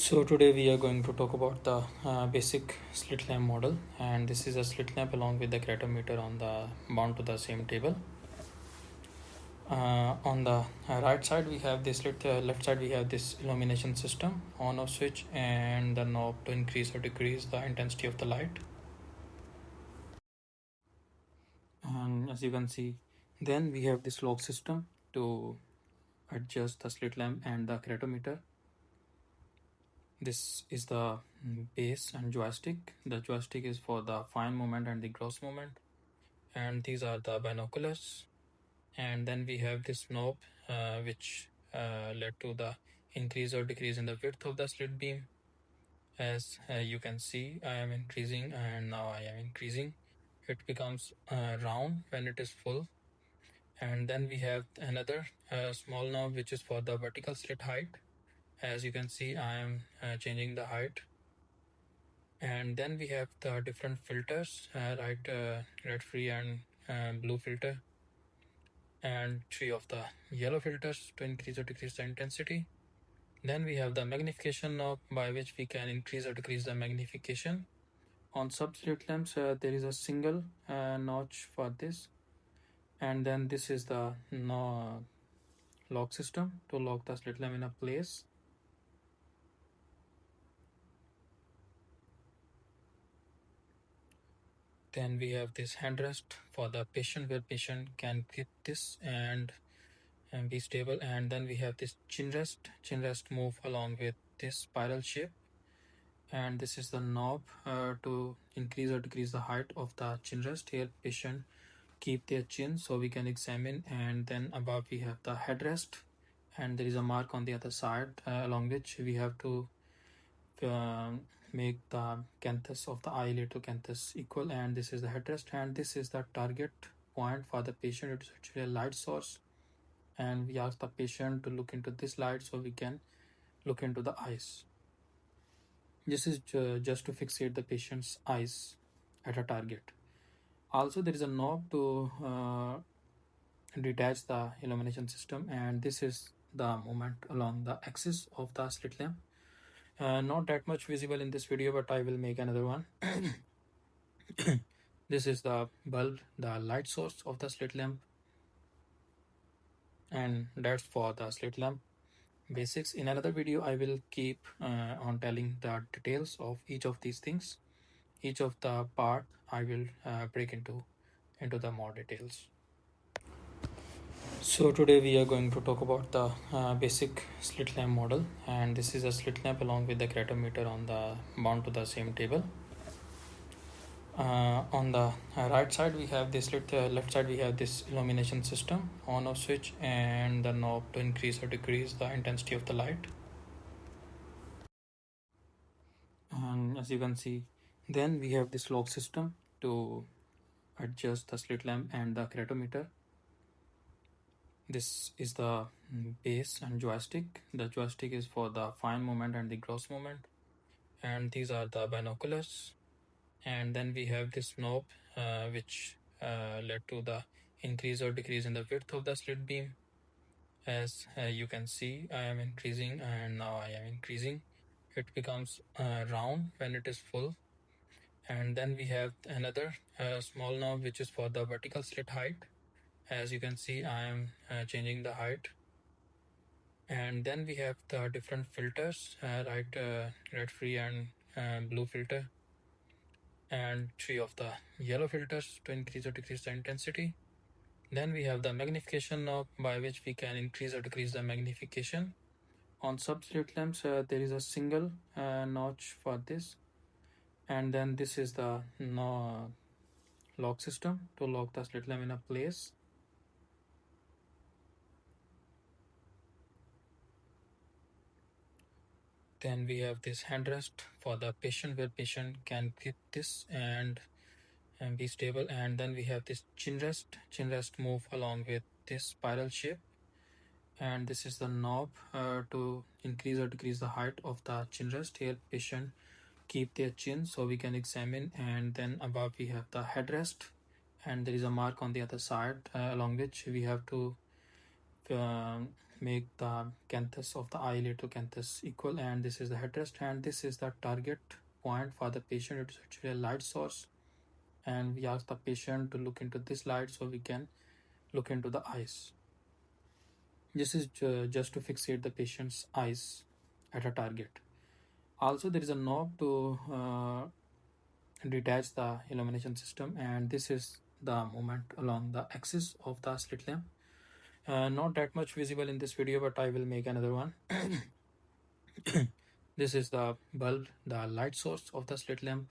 So today we are going to talk about the basic slit lamp model, and this is a slit lamp along with the gratometer on the bound to the same table. On the right side we have this slit, left side we have this illumination system, on off switch, and the knob to increase or decrease the intensity of the light. And as you can see, then we have this lock system to adjust the slit lamp and the gratometer. This is the base and joystick. The joystick is for the fine movement and the gross movement, and these are the binoculars. And then we have this knob which led to the increase or decrease in the width of the slit beam. As you can see, I am increasing and now I am increasing. It becomes round when it is full. And then we have another small knob which is for the vertical slit height. As you can see, I am changing the height. And then we have the different filters, red free and blue filter, and 3 of the yellow filters to increase or decrease the intensity. Then we have the magnification knob by which we can increase or decrease the magnification. On slit lamps there is a single notch for this, and then this is the lock system to lock the slit lamp in a place. Then we have this handrest for the patient, where patient can grip this and be stable. And then we have this chin rest move along with this spiral shape, and this is the knob to increase or decrease the height of the chin rest. Here patient keep their chin so we can examine. And then above we have the headrest, and there is a mark on the other side along which we have to make the canthus of the eyelid to canthus equal. And this is the headrest, and this is the target point for the patient. It is actually a light source, and we ask the patient to look into this light so we can look into the eyes. This is just to fixate the patient's eyes at a target. Also, there is a knob to detach the illumination system, and this is the movement along the axis of the slit lamp. Not that much visible in this video, but I will make another one. This is the bulb, the light source of the slit lamp, and that's for the slit lamp basics. In another video I will keep on telling the details of each of these things. Each of the part I will break into the more details. So today we are going to talk about the basic slit lamp model, and this is a slit lamp along with the gratometer on the bound to the same table. On the right side we have this left side we have this illumination system, on off switch, and the knob to increase or decrease the intensity of the light. And as you can see, then we have this lock system to adjust the slit lamp and the gratometer. This is the base and joystick. The joystick is for the fine movement and the gross movement, and these are the binoculars. And then we have this knob which led to the increase or decrease in the width of the slit beam. As you can see, I am increasing and now I am increasing. It becomes round when it is full. And then we have another small knob which is for the vertical slit height. As you can see, I am changing the height. And then we have the different filters, red free and blue filter, and 3 of the yellow filters to increase or decrease the intensity. Then we have the magnification knob by which we can increase or decrease the magnification. On slit lamps there is a single notch for this, and then this is the lock system to lock the slit lamp in a place. Then we have this handrest for the patient, where patient can grip this and be stable. And then we have this chin rest move along with this spiral shape, and this is the knob to increase or decrease the height of the chin rest. Here patient keep their chin so we can examine. And then above we have the headrest, and there is a mark on the other side along which we have to make the canthus of the eyelid to canthus equal, and this is the headrest, and this is the target point for the patient. It is actually a light source, and we ask the patient to look into this light so we can look into the eyes. This is just to fixate the patient's eyes at a target. Also, there is a knob to detach the illumination system, and this is the movement along the axis of the slit lamp. Not that much visible in this video, but I will make another one. This is the bulb, the light source of the slit lamp,